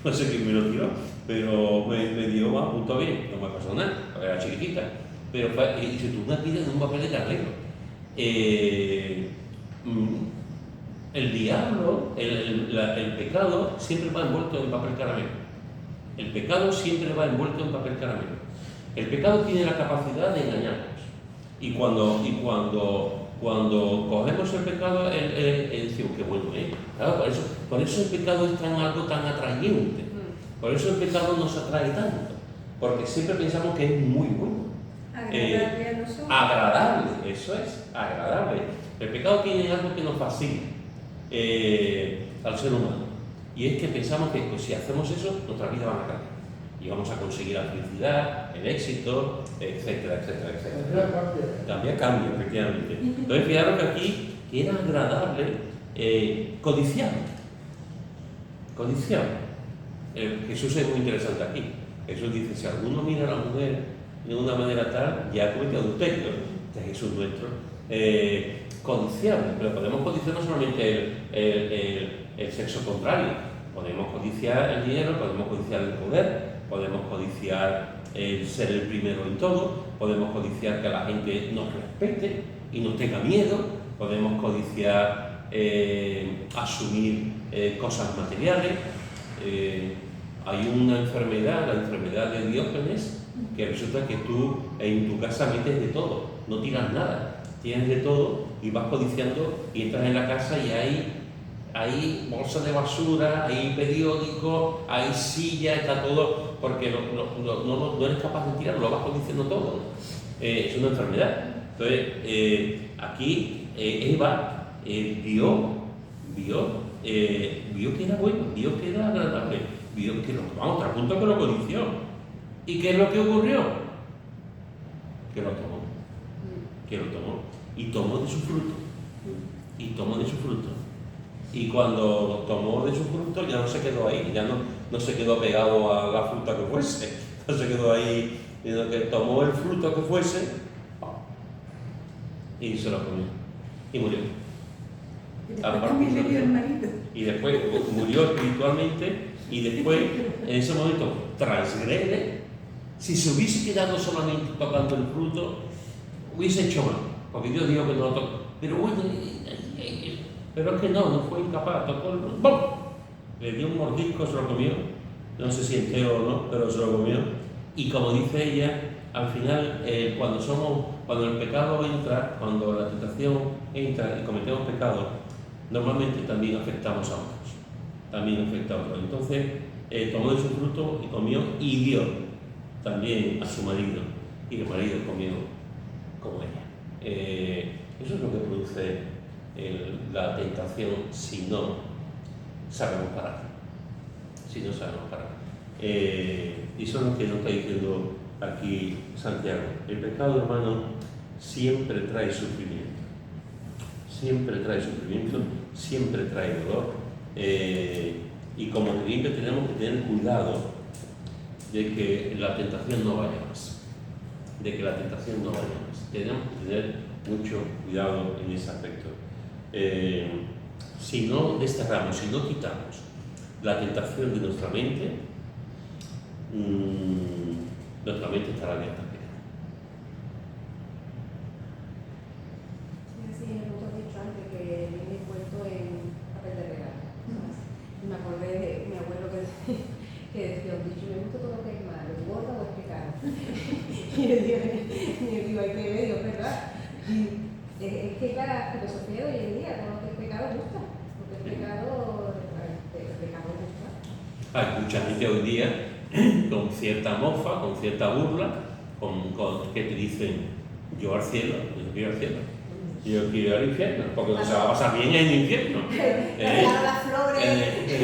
no sé quién me lo tiró, pero me dio más punto bien, no me pasó nada, porque era chiquitita. Pero y se tuvo una piedra en un papel de caramelo. El diablo, el pecado siempre va envuelto en papel caramelo. El pecado siempre va envuelto en papel caramelo. El pecado tiene la capacidad de engañarnos. Y cuando cogemos el pecado, decimos, qué bueno es. Claro, por eso el pecado es algo tan atrayente. Por eso el pecado nos atrae tanto. Porque siempre pensamos que es muy bueno. Agradable a los ojos. Agradable, eso es, agradable. El pecado tiene algo que nos fascina al ser humano, y es que pensamos que pues, si hacemos eso, nuestra vida va a cambiar y vamos a conseguir la felicidad, el éxito, etcétera, etcétera, etcétera. También cambia, efectivamente. Entonces, fijaros que aquí era agradable codiciar. Jesús es muy interesante aquí. Jesús dice, si alguno mira a la mujer de una manera tal, ya comete adulterio. Este es Jesús nuestro. Codiciable, pero podemos codiciar no solamente el sexo contrario, podemos codiciar el dinero, podemos codiciar el poder, podemos codiciar el ser el primero en todo, podemos codiciar que la gente nos respete y nos tenga miedo, podemos codiciar asumir cosas materiales. Hay una enfermedad, la enfermedad de Diógenes, que resulta que tú en tu casa metes de todo, no tiras nada, tienes de todo y vas codiciando y entras en la casa y hay bolsas de basura, hay periódicos, hay sillas, está todo, porque no eres capaz de tirarlo, lo vas codiciando todo. Es una enfermedad. Entonces, aquí Eva vio que era bueno, vio que era agradable, vio que vamos, al punto que lo codició. ¿Y qué es lo que ocurrió? Que lo tomó y tomó de su fruto. Y cuando tomó de su fruto ya no se quedó ahí, ya no se quedó pegado a la fruta que fuese, no se quedó ahí, sino que tomó el fruto que fuese y se lo comió y murió. Y después también le dio el marido. Y después murió espiritualmente y después en ese momento transgrede. Si se hubiese quedado solamente tocando el fruto, hubiese hecho mal, porque Dios dijo que no lo tocó. Pero bueno, pero es que no fue incapaz, tocó el fruto, ¡bum! Le dio un mordisco, se lo comió, no sé si entero o no, pero se lo comió. Y como dice ella, al final, cuando el pecado entra, cuando la tentación entra y cometemos pecado, normalmente también afectamos a otros. Entonces, tomó de su fruto y comió y dio también a su marido, y el marido comió como ella. Eso es lo que produce la tentación si no sabemos parar. Y eso es lo que nos está diciendo aquí Santiago. El pecado, hermano, siempre trae sufrimiento, siempre trae dolor, y como creyentes tenemos que tener cuidado de que la tentación no vaya más, tenemos que tener mucho cuidado en ese aspecto. Si no desterramos, si no quitamos la tentación de nuestra mente estará abierta al pecado. Sí, hemos dicho antes que viene envuelto en papel de regalo. Y me acordé de mi abuelo que decía, dicho, me gusta todo lo que es malo, ¿gorda o es pecado? Y yo digo, hay que ver, Dios, ¿verdad? Es que la filosofía de hoy en día, todo lo que es pecado gusta, porque el pecado gusta. Hay mucha gente hoy día con cierta mofa, con cierta burla, que te dicen, yo al cielo, yo quiero al cielo, yo quiero ir al infierno, porque no se va a pasar bien en el infierno. En el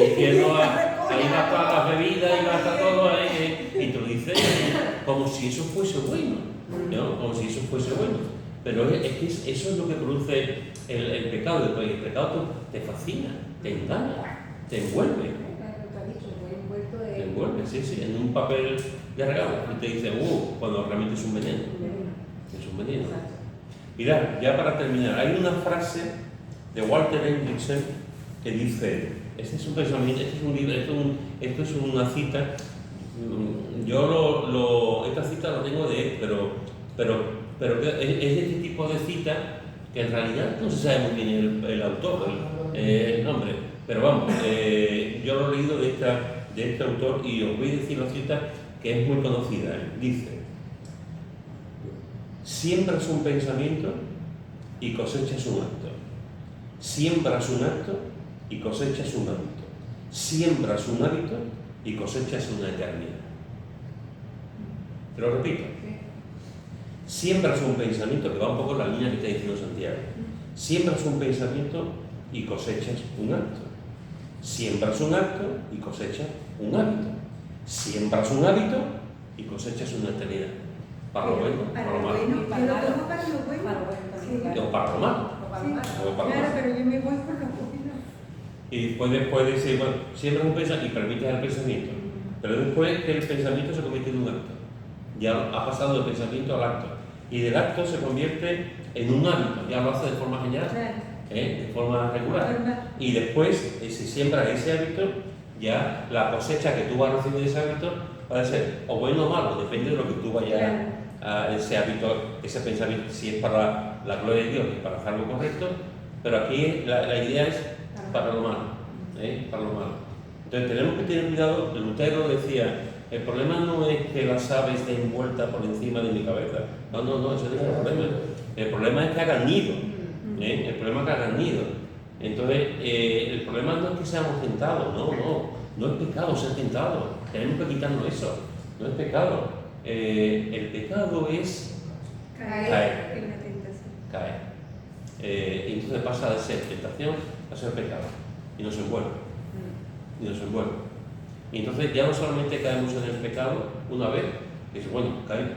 infierno ahí va a estar la bebida, ahí va a estar todo ahí, y tú dices como si eso fuese bueno, ¿no? Como si eso fuese bueno. Pero es que eso es lo que produce el pecado. El pecado te fascina, te engaña, te envuelve. Te envuelve, sí, en un papel de regalo. Y te dice, cuando realmente es un veneno. Es un veneno. Mirad, ya para terminar, hay una frase de Walter Hendrickson que dice, este es un pensamiento, este es un libro, esto es una cita, esta cita la tengo de él, pero es de este tipo de cita que en realidad no se sabe muy bien el autor, el nombre, pero vamos, yo lo he leído de este autor y os voy a decir la cita que es muy conocida. Dice, siembras un pensamiento y cosechas un acto. Siembras un acto y cosechas un hábito. Siembras un hábito y cosechas una eternidad. Te lo repito. Siembras un pensamiento, que va un poco en la línea que está diciendo Santiago. Siembras un pensamiento y cosechas un acto. Siembras un acto y cosechas un hábito. Siembras un hábito y cosechas una eternidad. Para lo bueno, para lo malo. Yo lo tomo para lo bueno. O para lo malo. Claro, pero yo me voy por lo bueno. Y después decir, bueno, siembras un pensamiento y permites el pensamiento. Pero después que el pensamiento se convierte en un acto. Ya ha pasado del pensamiento al acto. Y del acto se convierte en un hábito. Ya lo hace de forma general. De forma regular. Y después, si siembras ese hábito, ya la cosecha que tú vas a recibir de ese hábito va a ser o bueno o malo, depende de lo que tú vayas a ese hábito, ese pensamiento, si es para la gloria de Dios y para hacer algo correcto, pero aquí la idea es para lo malo, para lo malo. Entonces tenemos que tener cuidado. Lutero decía, el problema no es que la ave esté envuelta por encima de mi cabeza, no, ese no es el problema. El problema es que hagan nido, el problema es que hagan nido. Entonces, el problema no es que seamos tentados, no es pecado ser tentado, tenemos que quitarnos eso, no es pecado. El pecado es caer. En la tentación. Caer. Y entonces pasa de ser tentación a ser pecado, y nos envuelve. Y entonces ya no solamente caemos en el pecado una vez, que es bueno, caemos,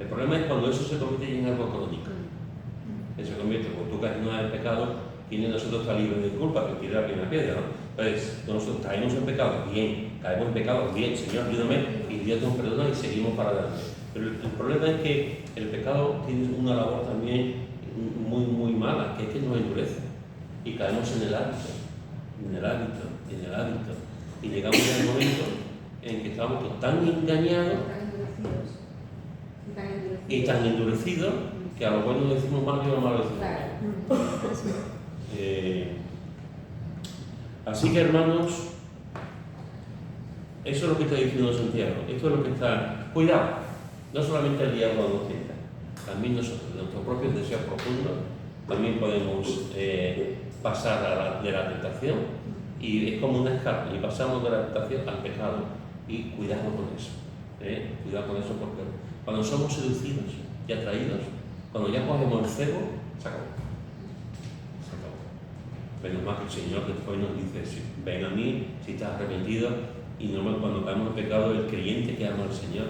el problema es cuando eso se convierte en algo crónico. Se convierte, cuando tú caes en una vez en pecado, ¿quién de nosotros está libre de culpa? Que tire la primera piedra, ¿no? Entonces, nosotros caemos en pecado, bien, caemos en pecado, bien, Señor, ayúdame, y Dios nos perdona y seguimos para adelante. Pero el problema es que el pecado tiene una labor también muy mala, que es que nos endurece. Y caemos en el hábito. Y llegamos al momento en que estamos tan engañados y tan endurecidos que a lo bueno decimos mal y a lo malo decimos mal. Así que, hermanos, eso es lo que está diciendo Santiago. Esto es lo que está... Cuidado, no solamente el diablo nos tienta, también nosotros, de nuestros propios deseos profundos, también podemos pasar de la tentación, y es como una escala, y pasamos de la tentación al pecado. Y cuidado con eso, cuidado con eso, porque cuando somos seducidos y atraídos, cuando ya cogemos el cebo, se acabó. Menos mal que el Señor después nos dice, ven a mí si estás arrepentido, y normalmente cuando caemos en pecado, el creyente que ama al Señor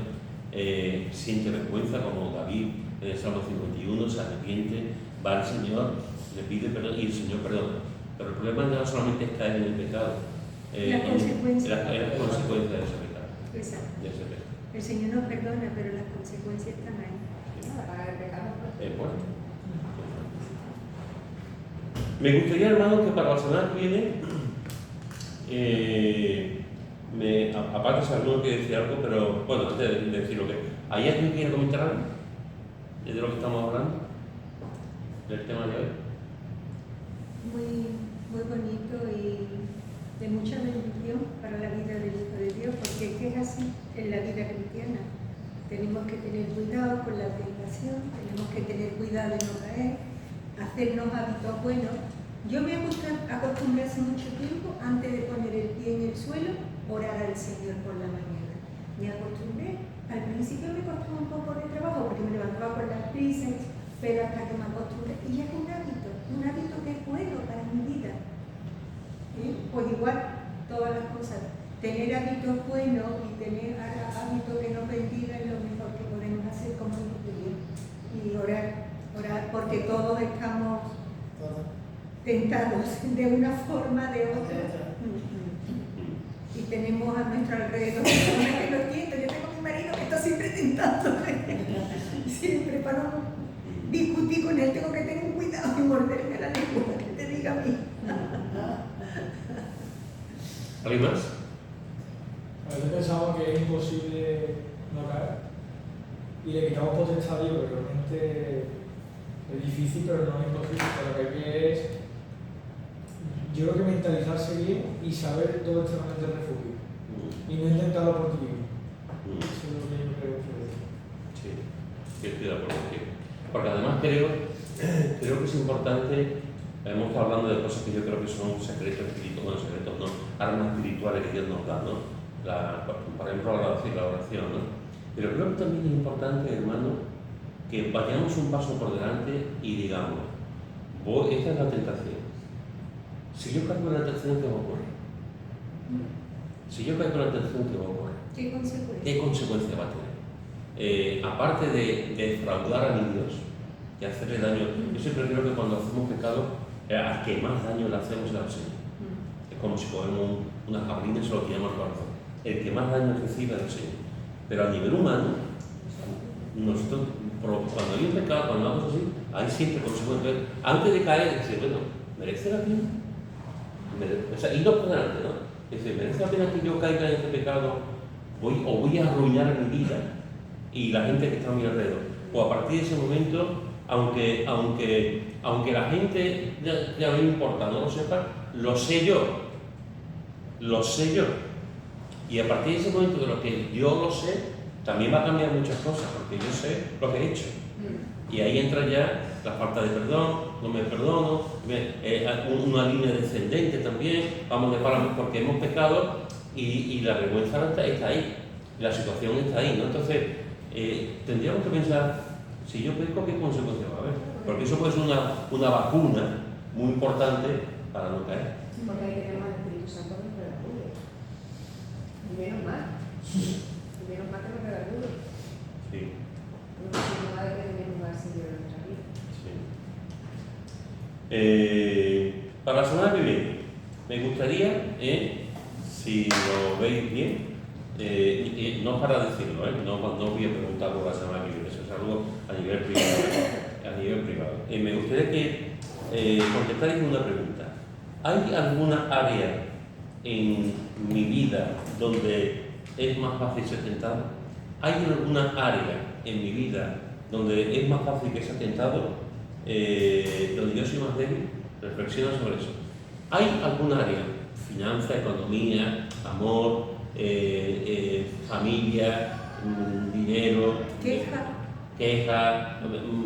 siente vergüenza, como David en el Salmo 51, se arrepiente, va al Señor, le pide perdón y el Señor perdona. Pero el problema no solamente es caer en el pecado, las consecuencias de ese pecado. Exacto. De ese pecado. El Señor nos perdona, pero las consecuencias están ahí. Bueno. Me gustaría, hermano, que para la semana que viene, aparte si alguno quiere decir algo, pero bueno, antes de decir lo que... ¿Hay alguien que quiere comentar algo de lo que estamos hablando? Del tema de hoy. Muy bonito y de mucha bendición para la vida del Hijo de Dios, porque es que es así en la vida cristiana. Tenemos que tener cuidado con la tentación, tenemos que tener cuidado de no caer, hacernos hábitos buenos. Yo me acostumbré hace mucho tiempo, antes de poner el pie en el suelo, orar al Señor por la mañana. Me acostumbré. Al principio me costó un poco de trabajo porque me levantaba con las prisas, pero hasta que me acostumbré, y ya es un hábito que es bueno para mi vida. Pues igual, todas las cosas, tener hábitos buenos y tener hábitos que nos bendigan es lo mejor que podemos hacer como hijos de Dios. Y orar, porque todos estamos tentados de una forma, de otra. Y tenemos a nuestro alrededor personas que lo tientan. Yo tengo a mi marido que está siempre tentándome. Siempre para no discutir con él, tengo que tener cuidado y morderme la lengua, que te diga a mí. ¿Alguien más? A veces pensamos que es imposible no caer y le quitamos potestad a Dios, pero realmente es difícil, pero no es imposible. Lo que hay que es, yo creo que mentalizarse bien y saber dónde está realmente el refugio y no intentarlo por ti mismo. Eso es lo que yo creo que es. Sí, estoy de acuerdo contigo. Porque además creo que es importante. Hemos estado hablando de cosas que yo creo que son secretos espirituales, secretos no, armas espirituales que Dios nos da, ¿no? Por ejemplo, la oración, ¿no? Pero creo que también es importante, hermano, que vayamos un paso por delante y digamos, esta es la tentación. Si yo caigo en la tentación, ¿qué va a ocurrir? Si yo caigo en la tentación, ¿qué va a ocurrir? ¿Qué consecuencia va a tener? Aparte de defraudar a mi Dios y hacerle daño, yo siempre creo que cuando hacemos pecado, al que más daño le hacemos es al Señor. Es como si cogemos unas jabalina y se lo tiramos al corazón. El que más daño recibe es el Señor. Pero a nivel humano, nosotros, cuando hay un pecado, cuando vamos así, hay siempre consecuencias. Antes de caer, decir, bueno, ¿merece la pena? O sea, y no por delante, ¿no? Es decir, ¿merece la pena que yo caiga en este pecado? Voy a arruinar mi vida y la gente que está a mi alrededor. O a partir de ese momento, aunque la gente ya no importa, no lo sepa, lo sé yo. Y a partir de ese momento de lo que yo lo sé, también va a cambiar muchas cosas, porque yo sé lo que he hecho. Y ahí entra ya la falta de perdón, no me perdono, una línea descendente también, vamos de para porque hemos pecado y la vergüenza está ahí, la situación está ahí, ¿no? Entonces, tendríamos que pensar, si yo peco, ¿qué consecuencias va a haber? Porque eso puede ser una vacuna muy importante para no caer. Porque hay que tener al Espíritu Santo que nos redarguye. Y menos mal. Y menos mal que nos redarguye. Sí. No tenemos nada que tener lugar sin Dios en nuestra vida. Sí. Para la semana que viene, me gustaría, si lo veis bien, no para decirlo, no voy a preguntar por la semana que viene, eso es algo a nivel privado. Me gustaría que contestarais una pregunta. ¿Hay alguna área en mi vida donde es más fácil ser tentado? ¿Hay alguna área en mi vida donde es más fácil que ser tentado, donde yo soy más débil? Reflexiona sobre eso. ¿Hay alguna área, finanza, economía, amor, familia, dinero, queja,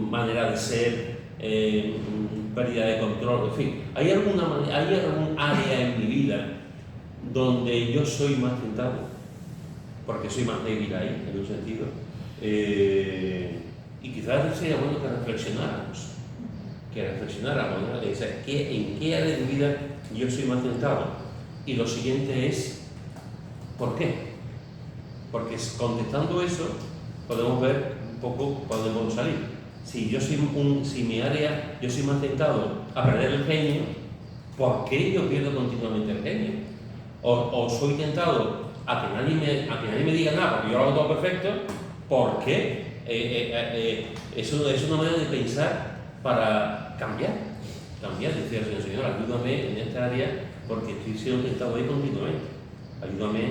manera de ser, pérdida de control, en fin, ¿hay algún área en mi vida donde yo soy más tentado? Porque soy más débil ahí, en un sentido. Y quizás sería bueno que reflexionáramos, ¿no? O sea, ¿en qué área de mi vida yo soy más tentado? Y lo siguiente es, ¿por qué? Porque contestando eso, podemos ver un poco por dónde podemos salir. Si mi área, yo soy más tentado a perder el genio, ¿por qué yo pierdo continuamente el genio? O soy tentado a que nadie me diga nada porque yo lo hago todo perfecto, ¿por qué? Es una manera de pensar para cambiar, decía el Señor, ayúdame en esta área porque estoy siendo tentado ahí continuamente, ayúdame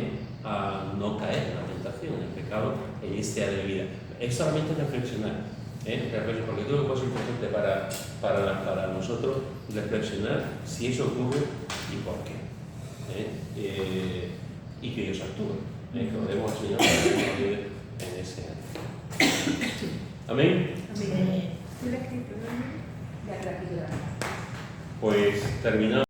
a no caer en la tentación, en el pecado, en este área de vida. Es solamente reflexionar, porque creo que puede ser importante para nosotros reflexionar si eso ocurre y por qué. Y que Dios actúe, que oremos al Señor para que nos ayude en ese área. Amén. Amén. ¿Tú la has escrito, no? Ya, tranquila. Pues terminamos.